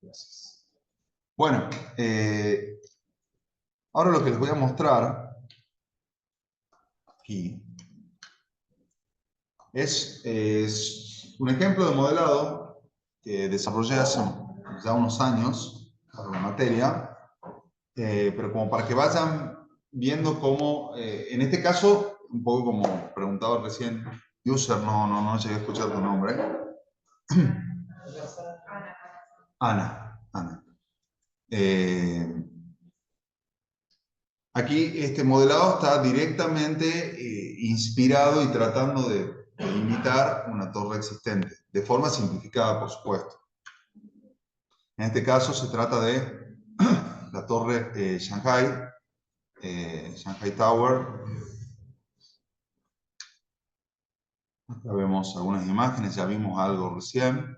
Gracias. Bueno, ahora lo que les voy a mostrar aquí es un ejemplo de modelado que desarrollé hace ya unos años para la materia, pero como para que vayan viendo cómo, en este caso, un poco como preguntaba recién User, no llegué a escuchar tu nombre. Ana. Aquí este modelado está directamente inspirado y tratando de imitar una torre existente, de forma simplificada, por supuesto. En este caso se trata de la torre Shanghai Tower. Acá vemos algunas imágenes, ya vimos algo recién.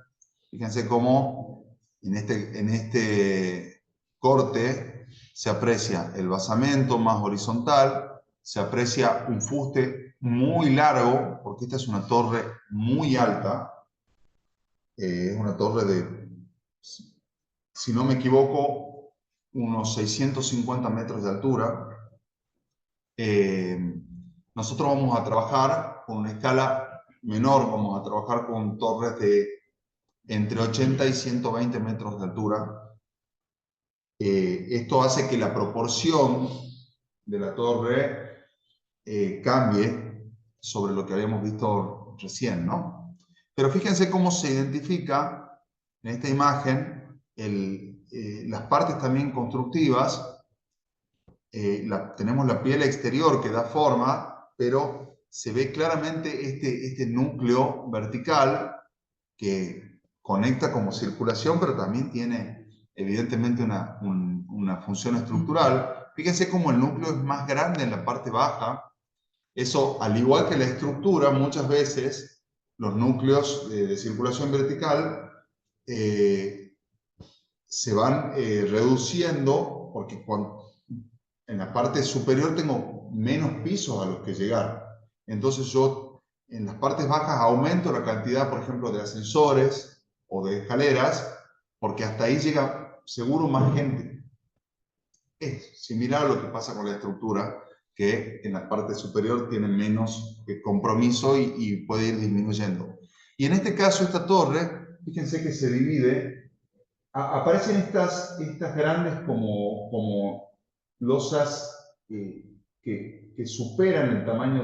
Fíjense cómo en este corte se aprecia el basamento más horizontal, se aprecia un fuste muy largo, porque esta es una torre muy alta. Es una torre de, si no me equivoco, unos 650 metros de altura. Nosotros vamos a trabajar con una escala menor, vamos a trabajar con torres de entre 80 y 120 metros de altura. Esto hace que la proporción de la torre cambie sobre lo que habíamos visto recién, ¿no? Pero fíjense cómo se identifica en esta imagen las partes también constructivas. Tenemos la piel exterior que da forma, pero se ve claramente este núcleo vertical que conecta como circulación, pero también tiene evidentemente una función estructural. Fíjense cómo el núcleo es más grande en la parte baja. Eso, al igual que la estructura, muchas veces los núcleos de circulación vertical se van reduciendo, porque en la parte superior tengo menos pisos a los que llegar. Entonces yo en las partes bajas aumento la cantidad, por ejemplo, de ascensores o de escaleras, porque hasta ahí llega seguro más gente. Es similar a lo que pasa con la estructura, que en la parte superior tiene menos compromiso y puede ir disminuyendo. Y en este caso, esta torre, fíjense que se divide, aparecen estas grandes como losas que superan el tamaño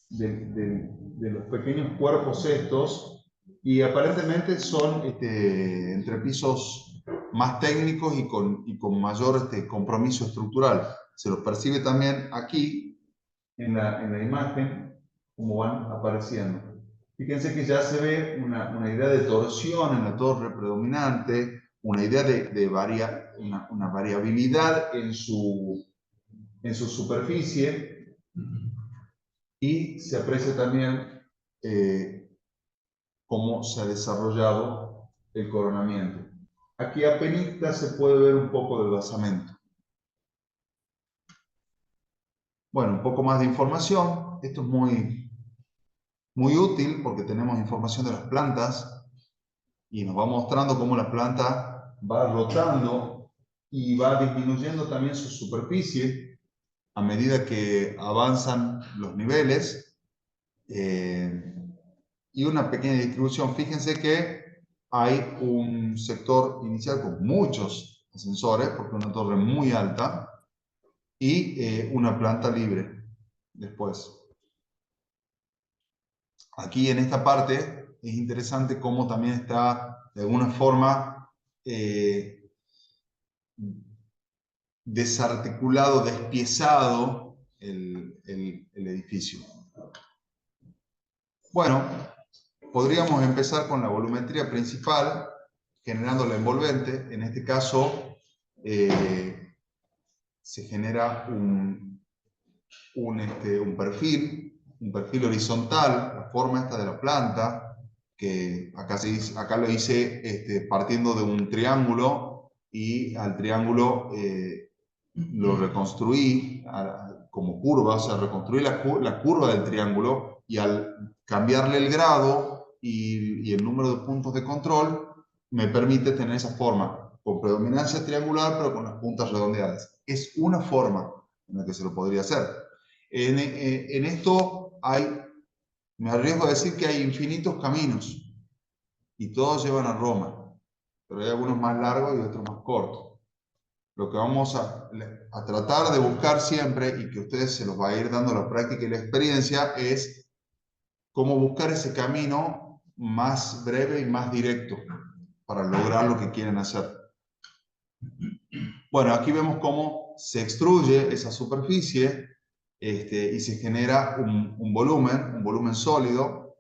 de los pequeños cuerpos estos, y aparentemente son entrepisos más técnicos y con mayor compromiso estructural. Se los percibe también aquí en la imagen, como van apareciendo. Fíjense que ya se ve una idea de torsión en la torre predominante, una idea de una variabilidad en su superficie, y se aprecia también cómo se ha desarrollado el coronamiento. Aquí apenas se puede ver un poco del basamento. Bueno, un poco más de información. Esto es muy útil porque tenemos información de las plantas y nos va mostrando cómo la planta va rotando y va disminuyendo también su superficie a medida que avanzan los niveles. Y una pequeña distribución. Fíjense que hay un sector inicial con muchos ascensores, porque es una torre muy alta, y una planta libre después. Aquí en esta parte es interesante cómo también está de alguna forma desarticulado, despiezado el edificio. Bueno, podríamos empezar con la volumetría principal, generando la envolvente. En este caso, se genera un perfil horizontal, la forma esta de la planta, que acá lo hice partiendo de un triángulo, y al triángulo lo reconstruí como curva, o sea, reconstruí la curva del triángulo, y al cambiarle el grado y el número de puntos de control, me permite tener esa forma, con predominancia triangular, pero con las puntas redondeadas. Es una forma en la que se lo podría hacer. En esto me arriesgo a decir que hay infinitos caminos, y todos llevan a Roma, pero hay algunos más largos y otros más cortos. Lo que vamos a tratar de buscar siempre, y que a ustedes se los va a ir dando la práctica y la experiencia, es cómo buscar ese camino más breve y más directo para lograr lo que quieren hacer. Bueno, aquí vemos cómo se extruye esa superficie y se genera un volumen sólido.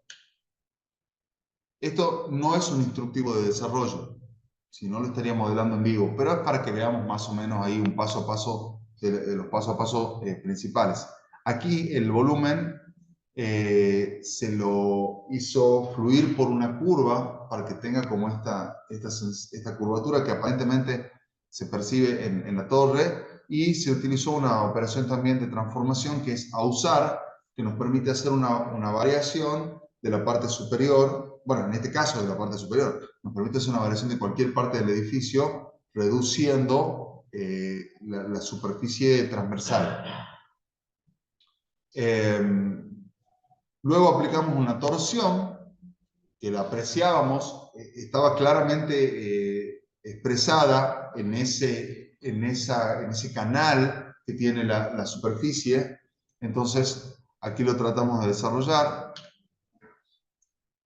Esto no es un instructivo de desarrollo, si no lo estaría modelando en vivo, pero es para que veamos más o menos ahí un paso a paso de los paso a paso principales. Aquí el volumen se lo hizo fluir por una curva para que tenga como esta curvatura que aparentemente se percibe en la torre, y se utilizó una operación también de transformación que es AUSAR, que nos permite hacer una variación de la parte superior, bueno, en este caso de la parte superior, nos permite hacer una variación de cualquier parte del edificio, reduciendo la superficie transversal. Luego aplicamos una torsión, que la apreciábamos, estaba claramente expresada en ese canal que tiene la superficie. Entonces, aquí lo tratamos de desarrollar.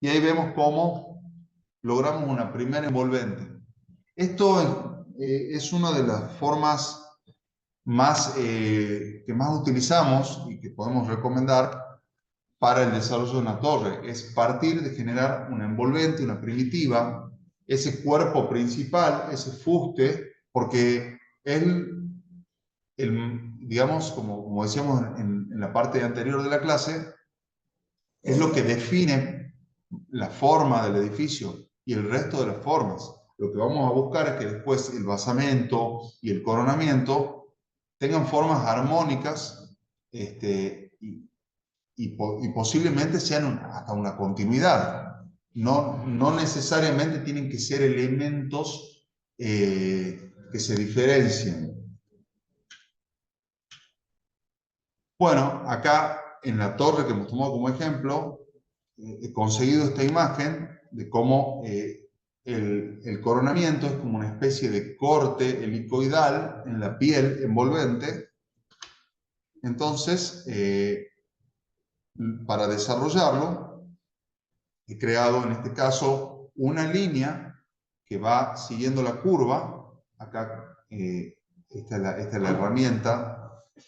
Y ahí vemos cómo logramos una primera envolvente. Esto es una de las formas que más utilizamos y que podemos recomendar para el desarrollo de una torre. Es partir de generar una envolvente, una primitiva, ese cuerpo principal, ese fuste, porque digamos, como decíamos en la parte anterior de la clase, es lo que define la forma del edificio y el resto de las formas. Lo que vamos a buscar es que después el basamento y el coronamiento tengan formas armónicas y posiblemente sean hasta una continuidad. No necesariamente tienen que ser elementos que se diferencien. Bueno, acá en la torre que hemos tomado como ejemplo, he conseguido esta imagen de cómo el coronamiento es como una especie de corte helicoidal en la piel envolvente. Entonces, para desarrollarlo, he creado en este caso una línea que va siguiendo la curva. Acá esta es la herramienta.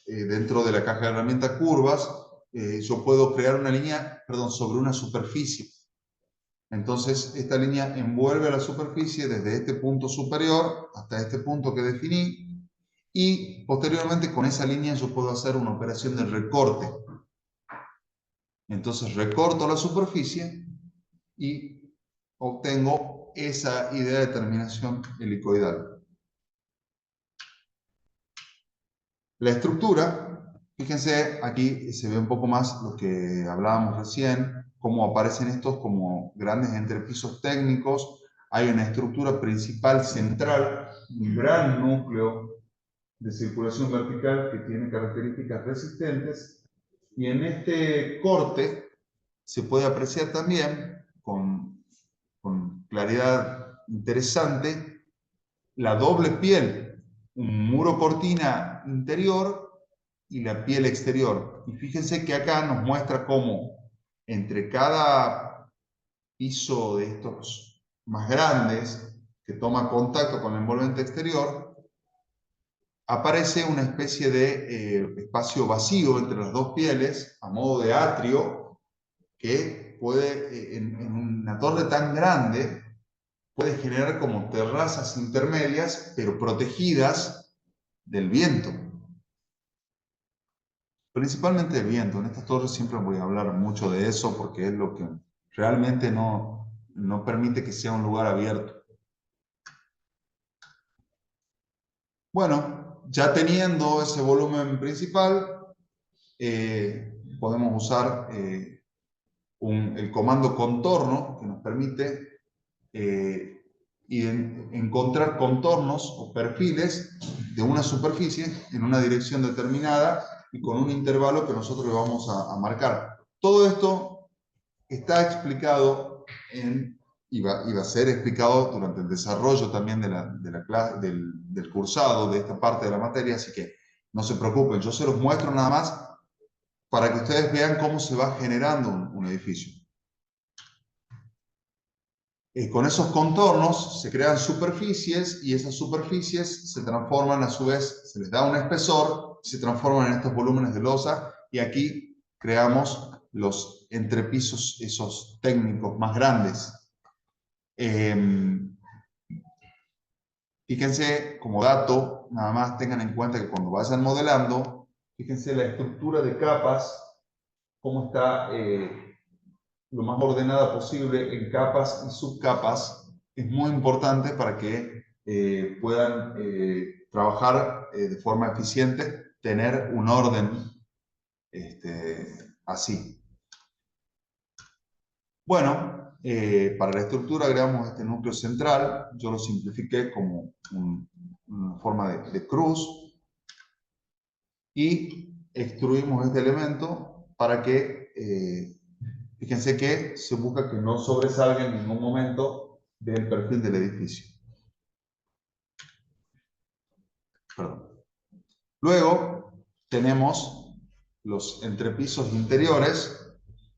Dentro de la caja de herramientas curvas, yo puedo crear una línea, sobre una superficie. Entonces, esta línea envuelve a la superficie desde este punto superior hasta este punto que definí, y posteriormente con esa línea yo puedo hacer una operación de recorte. Entonces recorto la superficie y obtengo esa idea de terminación helicoidal. La estructura, fíjense, aquí se ve un poco más lo que hablábamos recién, cómo aparecen estos como grandes entrepisos técnicos. Hay una estructura principal central, un gran núcleo de circulación vertical que tiene características resistentes, y en este corte se puede apreciar también con claridad interesante la doble piel, un muro cortina interior y la piel exterior. Y fíjense que acá nos muestra cómo entre cada piso de estos más grandes que toma contacto con el envolvente exterior, aparece una especie de espacio vacío entre las dos pieles, a modo de atrio, que puede, en una torre tan grande, puede generar como terrazas intermedias, pero protegidas del viento. Principalmente del viento. En estas torres siempre voy a hablar mucho de eso porque es lo que realmente no permite que sea un lugar abierto. Bueno, ya teniendo ese volumen principal, podemos usar el comando contorno, que nos permite y encontrar contornos o perfiles de una superficie en una dirección determinada y con un intervalo que nosotros le vamos a marcar. Todo esto está explicado y va a ser explicado durante el desarrollo también del cursado de esta parte de la materia, así que no se preocupen, yo se los muestro nada más para que ustedes vean cómo se va generando un edificio. Con esos contornos se crean superficies y esas superficies se transforman a su vez, se les da un espesor, se transforman en estos volúmenes de losa y aquí creamos los entrepisos, esos técnicos más grandes. Fíjense, como dato, nada más tengan en cuenta que cuando vayan modelando, fíjense la estructura de capas, cómo está lo más ordenada posible en capas y subcapas, es muy importante para que puedan trabajar de forma eficiente, tener un orden así. Bueno, para la estructura agregamos este núcleo central, yo lo simplifiqué como una forma de cruz, y extruimos este elemento para que, fíjense que se busca que no sobresalga en ningún momento del perfil del edificio. Perdón. Luego tenemos los entrepisos interiores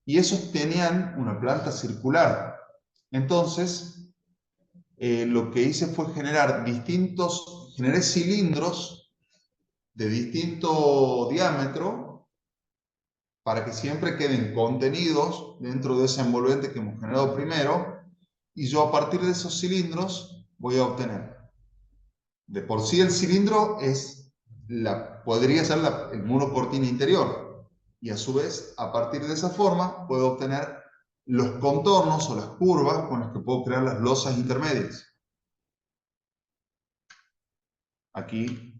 y esos tenían una planta circular. Entonces, lo que hice fue generé cilindros de distinto diámetro para que siempre queden contenidos dentro de ese envolvente que hemos generado primero, y yo a partir de esos cilindros voy a obtener. De por sí el cilindro podría ser el muro cortina interior, y a su vez, a partir de esa forma, puedo obtener los contornos o las curvas con las que puedo crear las losas intermedias. Aquí,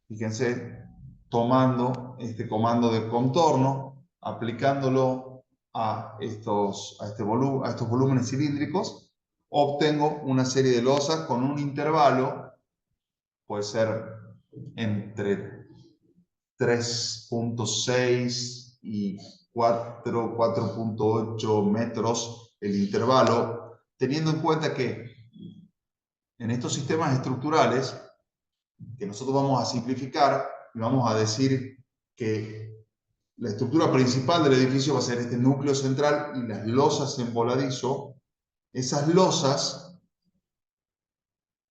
fíjense, tomando este comando de contorno, aplicándolo a estos volúmenes cilíndricos, obtengo una serie de losas con un intervalo, puede ser entre 3.6 y 4.8 metros el intervalo, teniendo en cuenta que en estos sistemas estructurales, que nosotros vamos a simplificar, y vamos a decir que la estructura principal del edificio va a ser este núcleo central y las losas en voladizo. Esas losas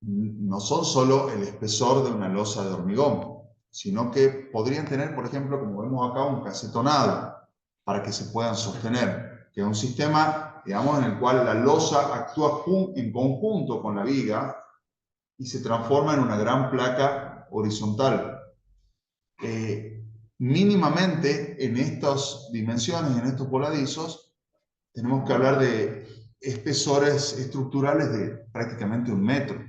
no son solo el espesor de una losa de hormigón, sino que podrían tener, por ejemplo, como vemos acá, un casetonado para que se puedan sostener, que es un sistema, digamos, en el cual la losa actúa en conjunto con la viga y se transforma en una gran placa horizontal. Mínimamente en estas dimensiones, en estos voladizos, tenemos que hablar de espesores estructurales de prácticamente 1 metro.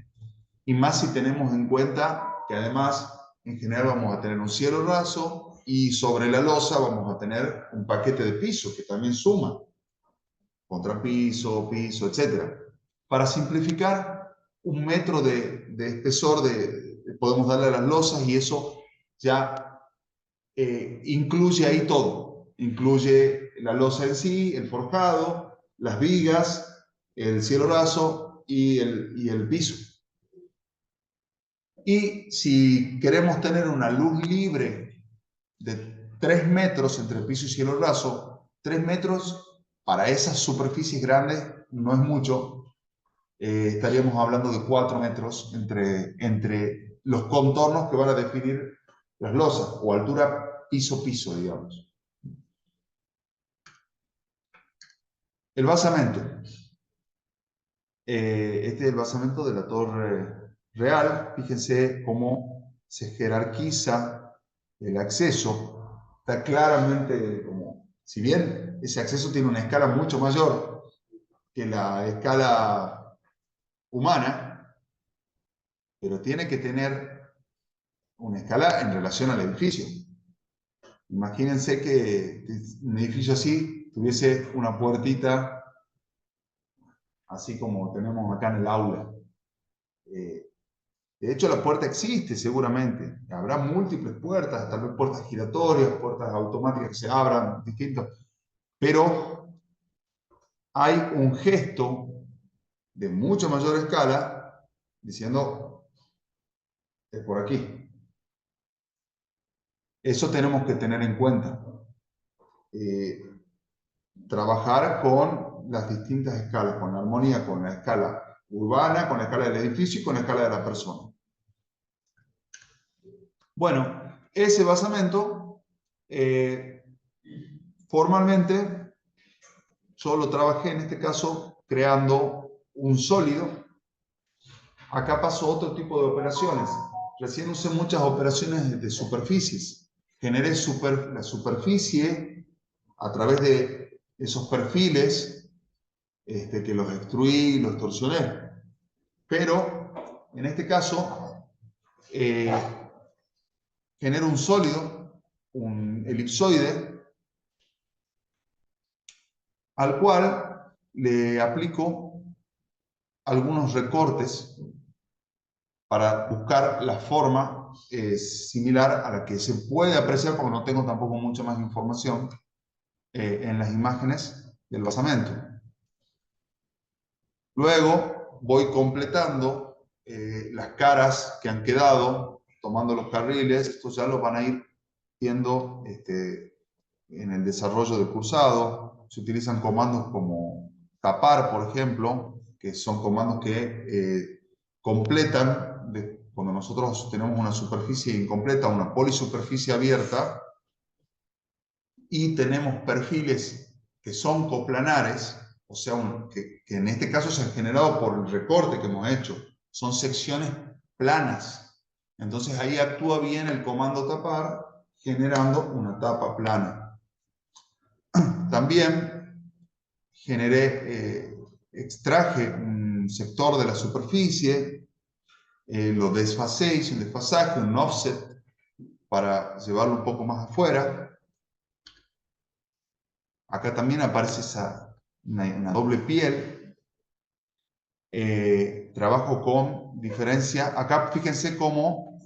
Y más si tenemos en cuenta que además, en general, vamos a tener un cielo raso y sobre la losa vamos a tener un paquete de piso que también suma. Contrapiso, piso, etc. Para simplificar, 1 metro de espesor podemos darle a las losas, y eso ya incluye ahí todo. Incluye la losa en sí, el forjado, las vigas, el cielo raso y el piso. Y si queremos tener una luz libre de 3 metros entre piso y cielo raso, 3 metros para esas superficies grandes no es mucho. Estaríamos hablando de 4 metros entre los contornos que van a definir las losas, o altura piso-piso, digamos. El basamento. Este es el basamento de la Torre Real. Fíjense cómo se jerarquiza el acceso. Está claramente como, si bien ese acceso tiene una escala mucho mayor que la escala humana, pero tiene que tener una escala en relación al edificio. Imagínense que un edificio así tuviese una puertita así como tenemos acá en el aula. De hecho, la puerta existe seguramente. Habrá múltiples puertas, tal vez puertas giratorias, puertas automáticas que se abran, distintos. Pero hay un gesto de mucho mayor escala diciendo, es por aquí. Eso tenemos que tener en cuenta. Trabajar con las distintas escalas, con la armonía, con la escala urbana, con la escala del edificio y con la escala de la persona. Bueno, ese basamento, formalmente, solo trabajé en este caso creando un sólido. Acá pasó otro tipo de operaciones. Recién usé muchas operaciones de superficies. Generé la superficie a través de esos perfiles que los extruí, los torsioné. Pero en este caso genero un sólido, un elipsoide, al cual le aplico algunos recortes para buscar la forma similar a la que se puede apreciar, porque no tengo tampoco mucha más información en las imágenes del basamento. Luego voy completando las caras que han quedado, tomando los carriles. Estos ya los van a ir viendo en el desarrollo del cursado. Se utilizan comandos como tapar, por ejemplo, que son comandos que completan, cuando nosotros tenemos una superficie incompleta, una polisuperficie abierta, y tenemos perfiles que son coplanares, o sea, que en este caso se han generado por el recorte que hemos hecho, son secciones planas. Entonces ahí actúa bien el comando tapar, generando una tapa plana. También extraje un sector de la superficie, lo desfasé, hice un desfasaje, un offset, para llevarlo un poco más afuera. Acá también aparece una doble piel. Trabajo con diferencia. Acá fíjense cómo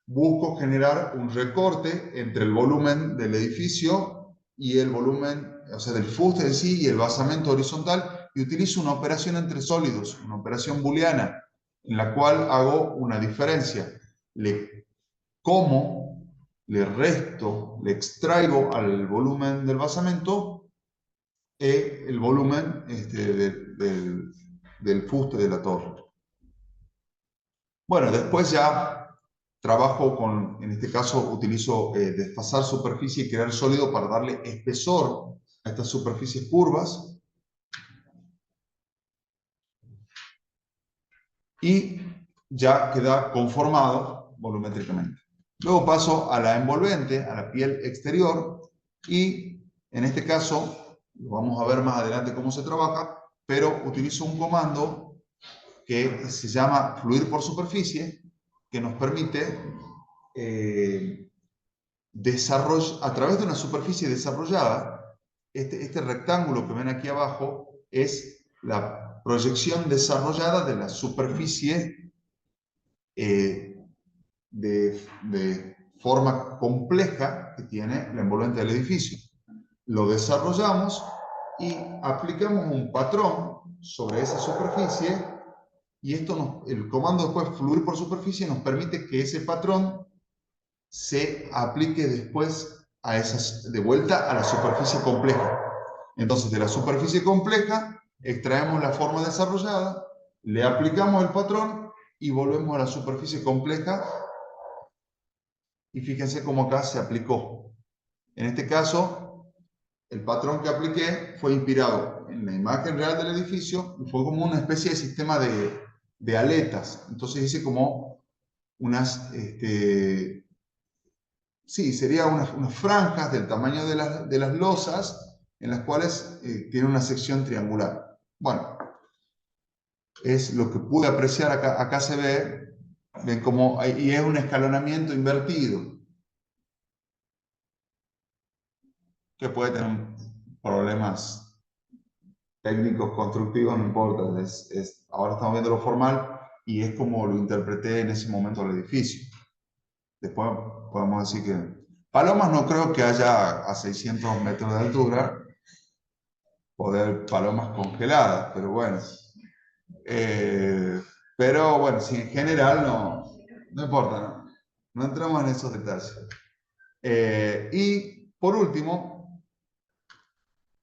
busco generar un recorte entre el volumen del edificio y el volumen, o sea, del fuste en sí y el basamento horizontal, y utilizo una operación entre sólidos, una operación booleana, en la cual hago una diferencia. Le resto, le extraigo al volumen del basamento el volumen del fuste de la torre. Bueno, después ya trabajo con, en este caso utilizo desfasar superficie y crear sólido para darle espesor a estas superficies curvas. Y ya queda conformado volumétricamente. Luego paso a la envolvente, a la piel exterior, y en este caso, lo vamos a ver más adelante cómo se trabaja, pero utilizo un comando que se llama fluir por superficie, que nos permite a través de una superficie desarrollada, este rectángulo que ven aquí abajo es la proyección desarrollada de la superficie de forma compleja que tiene la envolvente del edificio. Lo desarrollamos y aplicamos un patrón sobre esa superficie, y el comando después fluir por superficie nos permite que ese patrón se aplique después de vuelta a la superficie compleja. Entonces, de la superficie compleja extraemos la forma desarrollada, le aplicamos el patrón y volvemos a la superficie compleja, y fíjense cómo acá se aplicó. En este caso, el patrón que apliqué fue inspirado en la imagen real del edificio y fue como una especie de sistema de aletas. Entonces hice como unas, sí, serían unas franjas del tamaño de las losas en las cuales tiene una sección triangular. Bueno, es lo que pude apreciar acá. Acá se ve, ven como, y es un escalonamiento invertido, que puede tener problemas técnicos, constructivos, no importa. Ahora estamos viendo lo formal, y es como lo interpreté en ese momento el edificio. Después podemos decir que palomas no creo que haya a 600 metros de altura, poder palomas congeladas, pero bueno. Pero bueno, si en general no importa, no entramos en esos detalles. Y por último,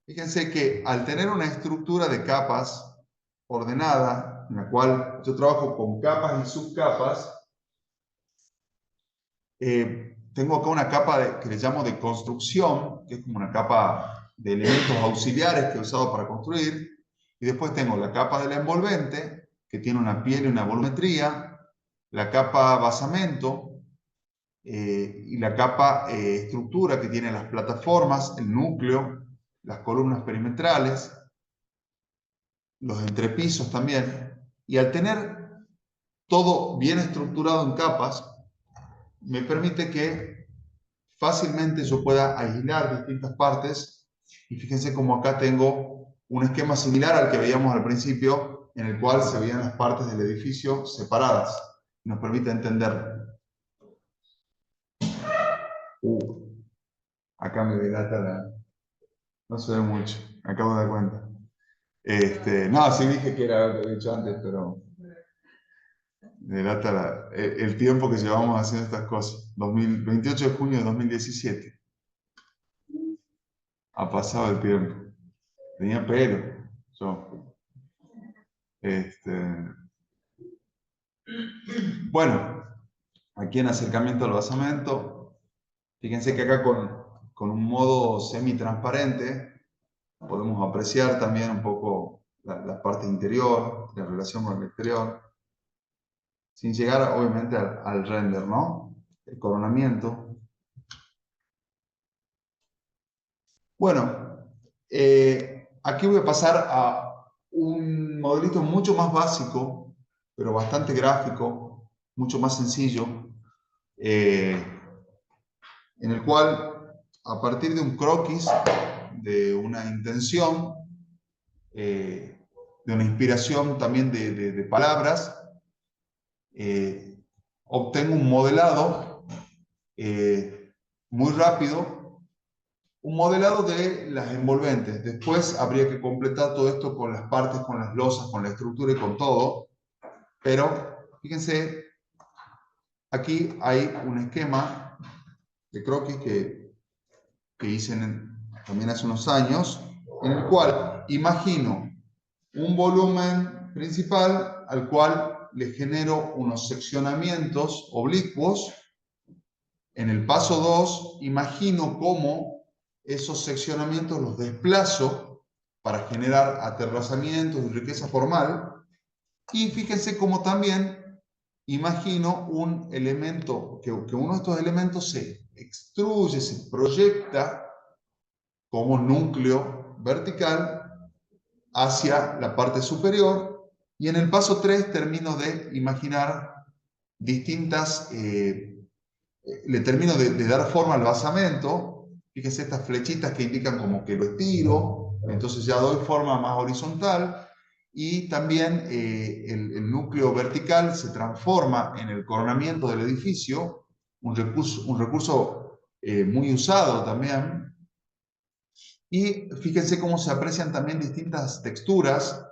fíjense que al tener una estructura de capas ordenada, en la cual yo trabajo con capas y subcapas, tengo acá una capa que le llamo de construcción, que es como una capa de elementos auxiliares que he usado para construir, y después tengo la capa del envolvente, que tiene una piel y una volumetría, la capa basamento, y la capa estructura, que tiene las plataformas, el núcleo, las columnas perimetrales, los entrepisos también. Y al tener todo bien estructurado en capas, me permite que fácilmente yo pueda aislar distintas partes. Y fíjense como acá tengo un esquema similar al que veíamos al principio, en el cual se veían las partes del edificio separadas. Nos permite entender. Acá me delata la... No se ve mucho, me acabo de dar cuenta. No, sí dije que era lo que he dicho antes, pero delata el tiempo que llevamos haciendo estas cosas. 28 de junio de 2017. Ha pasado el tiempo. Tenía pelo, yo. Bueno, aquí en acercamiento al basamento, fíjense que acá con un modo semi-transparente podemos apreciar también un poco la parte interior, la relación con el exterior, sin llegar obviamente al render, ¿no? El coronamiento. Bueno, aquí voy a pasar a un modelito mucho más básico, pero bastante gráfico, mucho más sencillo, en el cual, a partir de un croquis, de una intención, de una inspiración también de palabras, obtengo un modelado muy rápido, un modelado de las envolventes. Después habría que completar todo esto con las partes, con las losas, con la estructura y con todo. Pero fíjense, aquí hay un esquema de croquis que hice también hace unos años, en el cual imagino un volumen principal al cual le genero unos seccionamientos oblicuos. En el paso 2, imagino cómo esos seccionamientos los desplazo para generar aterrazamientos y riqueza formal. Y fíjense cómo también imagino un elemento, que uno de estos elementos se extruye, se proyecta como núcleo vertical hacia la parte superior. Y en el paso 3 termino de imaginar distintas... le termino de dar forma al basamento. Fíjense estas flechitas que indican como que lo estiro, entonces ya doy forma más horizontal, y también el núcleo vertical se transforma en el coronamiento del edificio, un recurso muy usado también. Y fíjense cómo se aprecian también distintas texturas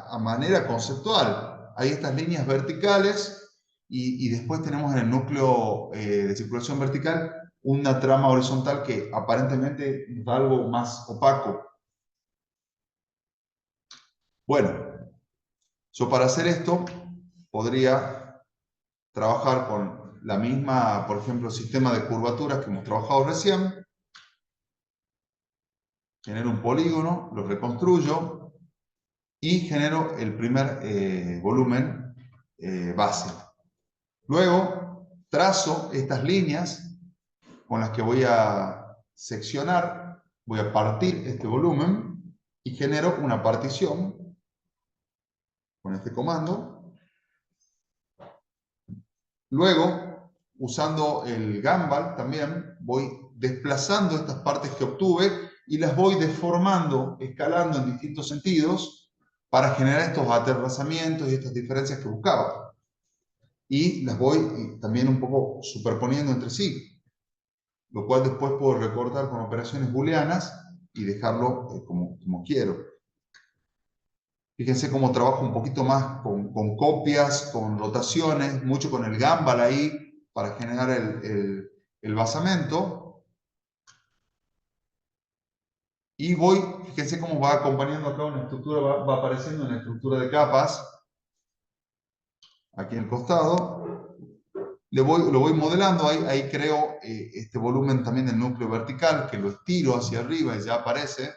a manera conceptual. Hay estas líneas verticales y después tenemos en el núcleo de circulación vertical una trama horizontal que aparentemente da algo más opaco. Bueno, yo para hacer esto podría trabajar con la misma, por ejemplo, sistema de curvaturas que hemos trabajado recién. Genero un polígono, lo reconstruyo y genero el primer volumen base. Luego trazo estas líneas con las que voy a seccionar, voy a partir este volumen y genero una partición con este comando. Luego, usando el Gumball también, voy desplazando estas partes que obtuve y las voy deformando, escalando en distintos sentidos, para generar estos aterrazamientos y estas diferencias que buscaba. Y las voy también un poco superponiendo entre sí, lo cual después puedo recortar con operaciones booleanas y dejarlo como quiero. Fíjense cómo trabajo un poquito más con copias, con rotaciones, mucho con el Gumball ahí para generar el basamento. Y voy, fíjense cómo va acompañando acá una estructura, va apareciendo una estructura de capas aquí en el costado. Lo voy modelando, ahí creo este volumen también del núcleo vertical, que lo estiro hacia arriba y ya aparece,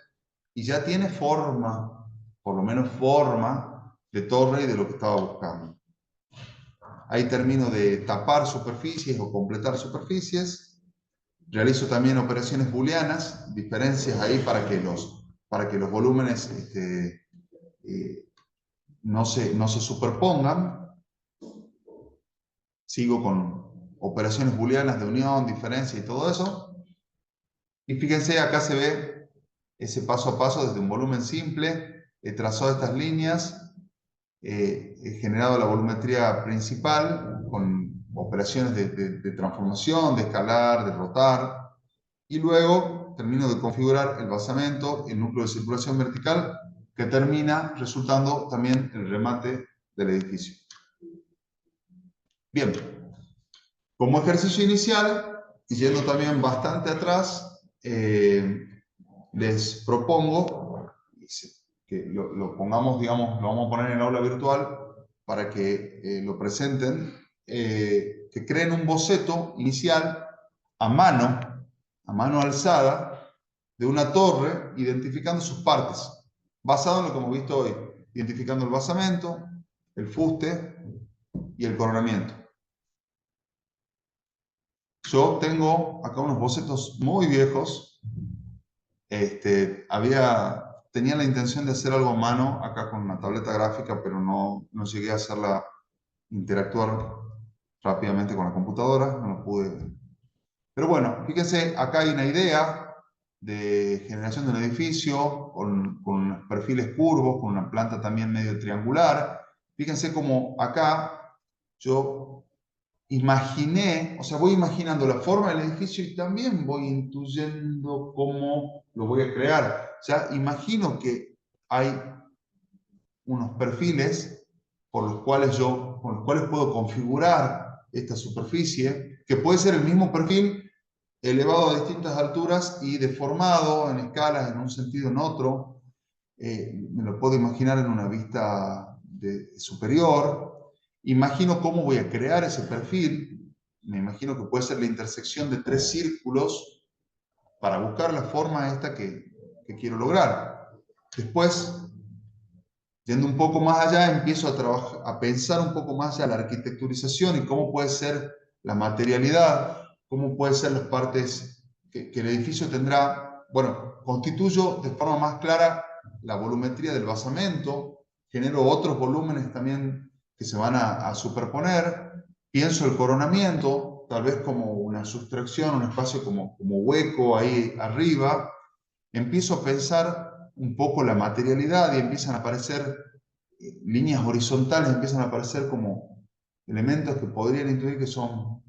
y ya tiene forma, por lo menos forma, de torre y de lo que estaba buscando. Ahí termino de tapar superficies o completar superficies. Realizo también operaciones booleanas, diferencias ahí para que los volúmenes no se superpongan. Sigo con operaciones booleanas de unión, diferencia y todo eso. Y fíjense, acá se ve ese paso a paso desde un volumen simple. He trazado estas líneas, he generado la volumetría principal con operaciones de transformación, de escalar, de rotar. Y luego termino de configurar el basamento, el núcleo de circulación vertical, que termina resultando también el remate del edificio. Bien, como ejercicio inicial, y yendo también bastante atrás, les propongo que lo pongamos, digamos, lo vamos a poner en el aula virtual para que lo presenten, que creen un boceto inicial a mano alzada, de una torre, identificando sus partes, basado en lo que hemos visto hoy, identificando el basamento, el fuste y el coronamiento. Yo tengo acá unos bocetos muy viejos. Tenía la intención de hacer algo a mano acá con una tableta gráfica, pero no llegué a hacerla interactuar rápidamente con la computadora, no lo pude. Pero bueno, fíjense, acá hay una idea de generación de un edificio con unos perfiles curvos, con una planta también medio triangular. Fíjense como acá yo imaginé, o sea, voy imaginando la forma del edificio y también voy intuyendo cómo lo voy a crear. O sea, imagino que hay unos perfiles con los cuales puedo configurar esta superficie, que puede ser el mismo perfil elevado a distintas alturas y deformado en escalas, en un sentido o en otro. Me lo puedo imaginar en una vista superior. Imagino cómo voy a crear ese perfil. Me imagino que puede ser la intersección de 3 círculos para buscar la forma esta que quiero lograr. Después, yendo un poco más allá, empiezo a pensar un poco más allá la arquitecturización y cómo puede ser la materialidad, cómo pueden ser las partes que el edificio tendrá. Bueno, constituyo de forma más clara la volumetría del basamento, genero otros volúmenes también que se van a superponer, pienso el coronamiento, tal vez como una sustracción, un espacio como hueco ahí arriba, empiezo a pensar un poco la materialidad y empiezan a aparecer líneas horizontales, empiezan a aparecer como elementos que podrían intuir que son,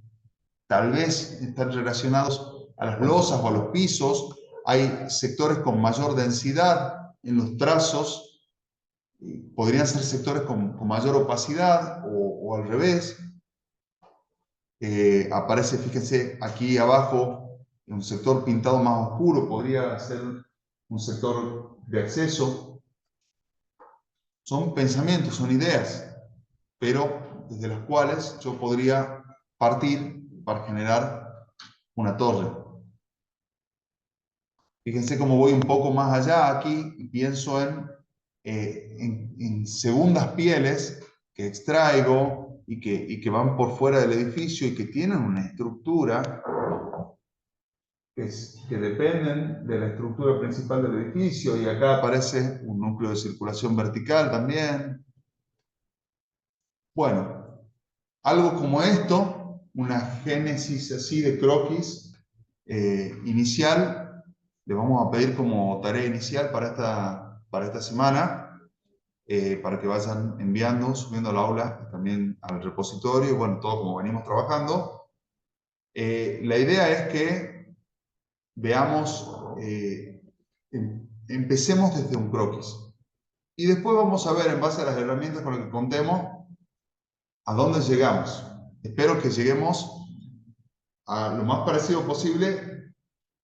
tal vez, están relacionados a las losas o a los pisos. Hay sectores con mayor densidad en los trazos, podrían ser sectores con mayor opacidad o al revés. Aparece, fíjense, aquí abajo, un sector pintado más oscuro, podría ser un sector de acceso. Son pensamientos, son ideas, pero desde las cuales yo podría partir para generar una torre. Fíjense cómo voy un poco más allá aquí y pienso en segundas pieles que extraigo y que van por fuera del edificio y que tienen una estructura que dependen de la estructura principal del edificio, y acá aparece un núcleo de circulación vertical también. Bueno, algo como esto, una génesis así de croquis inicial, le vamos a pedir como tarea inicial para esta semana. para que vayan enviando, subiendo al aula, y también al repositorio, y bueno, todo como venimos trabajando. La idea es que veamos, empecemos desde un croquis. Y después vamos a ver, en base a las herramientas con las que contemos, a dónde llegamos. Espero que lleguemos a lo más parecido posible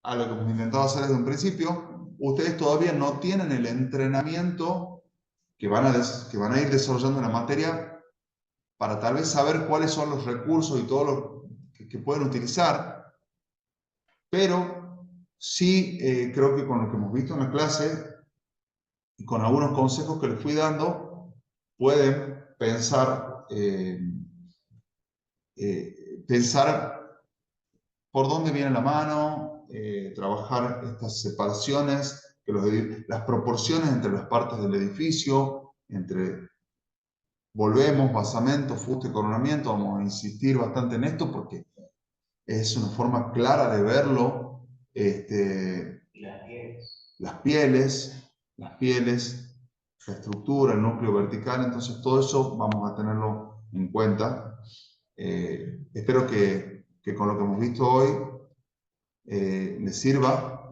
a lo que hemos intentado hacer desde un principio. Ustedes todavía no tienen el entrenamiento que van a ir desarrollando en la materia para tal vez saber cuáles son los recursos y todo lo que pueden utilizar, pero sí creo que con lo que hemos visto en la clase y con algunos consejos que les fui dando, pueden pensar por dónde viene la mano, trabajar estas separaciones, las proporciones entre las partes del edificio, volvemos, basamento, fuste, coronamiento, vamos a insistir bastante en esto porque es una forma clara de verlo. Las pieles, la estructura, el núcleo vertical, entonces todo eso vamos a tenerlo en cuenta. Espero que con lo que hemos visto hoy les sirva.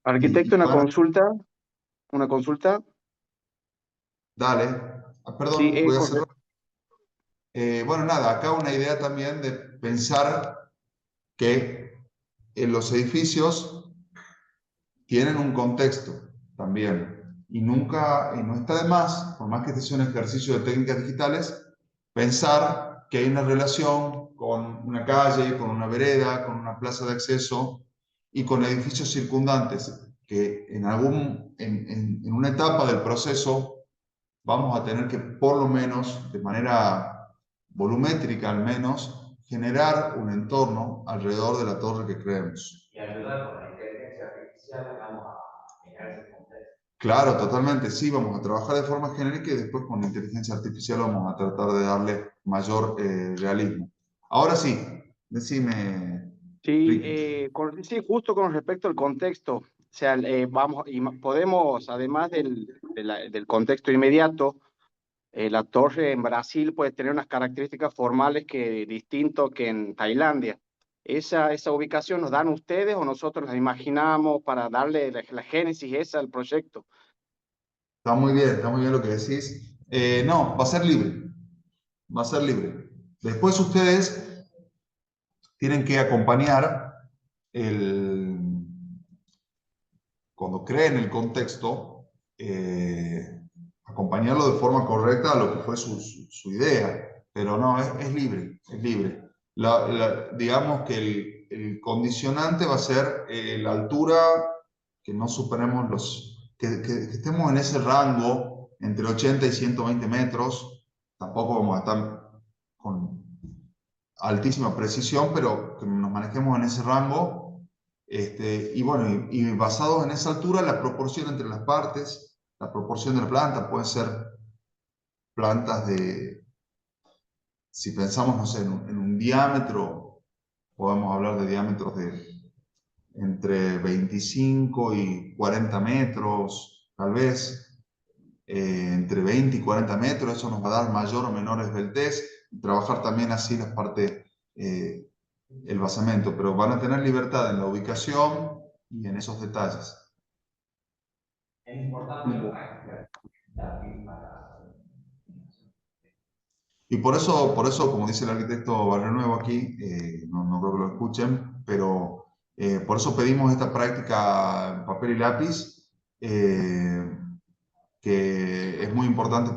Arquitecto, Bueno, una consulta. dale. Sí, Perdón, voy a cerrar. Bueno, nada, acá una idea también de pensar que en los edificios tienen un contexto también. Y no está de más, por más que este sea un ejercicio de técnicas digitales, pensar que hay una relación con una calle, con una vereda, con una plaza de acceso y con edificios circundantes, que en una etapa del proceso vamos a tener que, por lo menos, de manera volumétrica al menos, generar un entorno alrededor de la torre que creemos. Y ayudar con la inteligencia artificial, vamos a generar ese contexto. Claro, totalmente, sí, vamos a trabajar de forma genérica y después con la inteligencia artificial vamos a tratar de darle mayor realismo. Ahora sí, decime, Sí, Ricky. sí, justo con respecto al contexto. O sea, podemos, además del contexto inmediato, la torre en Brasil puede tener unas características formales que distinto que en Tailandia. ¿Esa ubicación nos dan ustedes o nosotros la imaginamos para darle la génesis esa al proyecto? Está muy bien lo que decís. No, va a ser libre, va a ser libre. Después ustedes tienen que acompañar el, cuando creen el contexto, acompañarlo de forma correcta a lo que fue su idea. Pero no, es libre, es libre. Digamos que el condicionante va a ser la altura, que no superemos que estemos en ese rango entre 80 y 120 metros. Tampoco vamos a estar con altísima precisión, pero que nos manejemos en ese rango. Y bueno, y basados en esa altura, la proporción entre las partes, la proporción de la planta, pueden ser plantas si pensamos, no sé, en un diámetro, podemos hablar de diámetros de entre 25 y 40 metros, tal vez, entre 20 y 40 metros, eso nos va a dar mayor o menor esbeltez, y trabajar también así las partes, el basamento, pero van a tener libertad en la ubicación y en esos detalles. Es importante la práctica. Y por eso, como dice el arquitecto Barrio Nuevo aquí, no creo que lo escuchen, pero por eso pedimos esta práctica en papel y lápiz, que es muy importante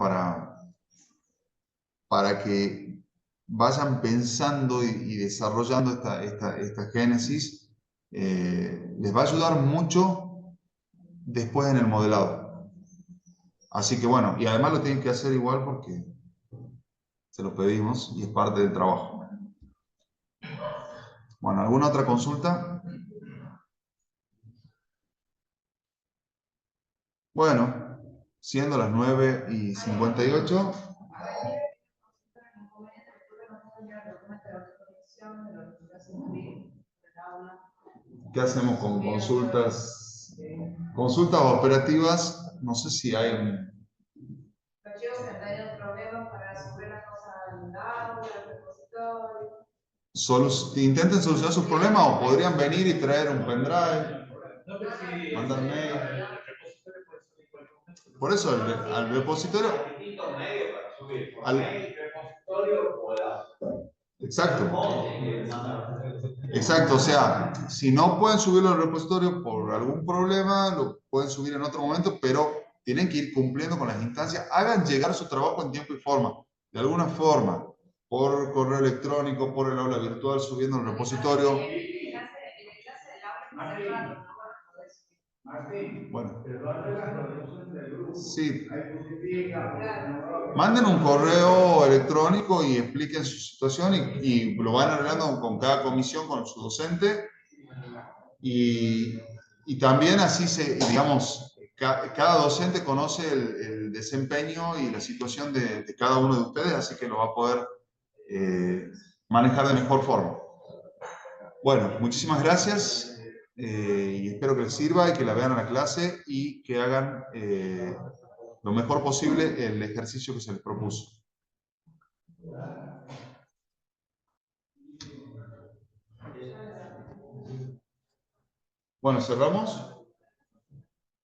para que vayan pensando y desarrollando esta génesis. Les va a ayudar mucho después en el modelado. Así que bueno, y además lo tienen que hacer igual porque se lo pedimos y es parte del trabajo. Bueno, ¿alguna otra consulta? Bueno, siendo las 9:58. ¿Qué hacemos con consultas? Consultas operativas no sé si hay un... Los chicos que han tenido problemas para subir las cosas al aula, al repositorio. Intenten solucionar sus problemas o podrían venir y traer un pendrive, mandar mail. Por eso al repositorio... Exacto. Exacto, o sea, si no pueden subirlo al repositorio por algún problema, lo pueden subir en otro momento, pero tienen que ir cumpliendo con las instancias. Hagan llegar su trabajo en tiempo y forma, de alguna forma, por correo electrónico, por el aula virtual, subiendo al repositorio. Bueno, sí. Manden un correo electrónico y expliquen su situación y lo van arreglando con cada comisión, con su docente. Y también así digamos, cada docente conoce el desempeño y la situación de cada uno de ustedes, así que lo va a poder manejar de mejor forma. Bueno, muchísimas gracias y espero que les sirva y que la vean a la clase y que hagan lo mejor posible el ejercicio que se les propuso. Bueno, cerramos.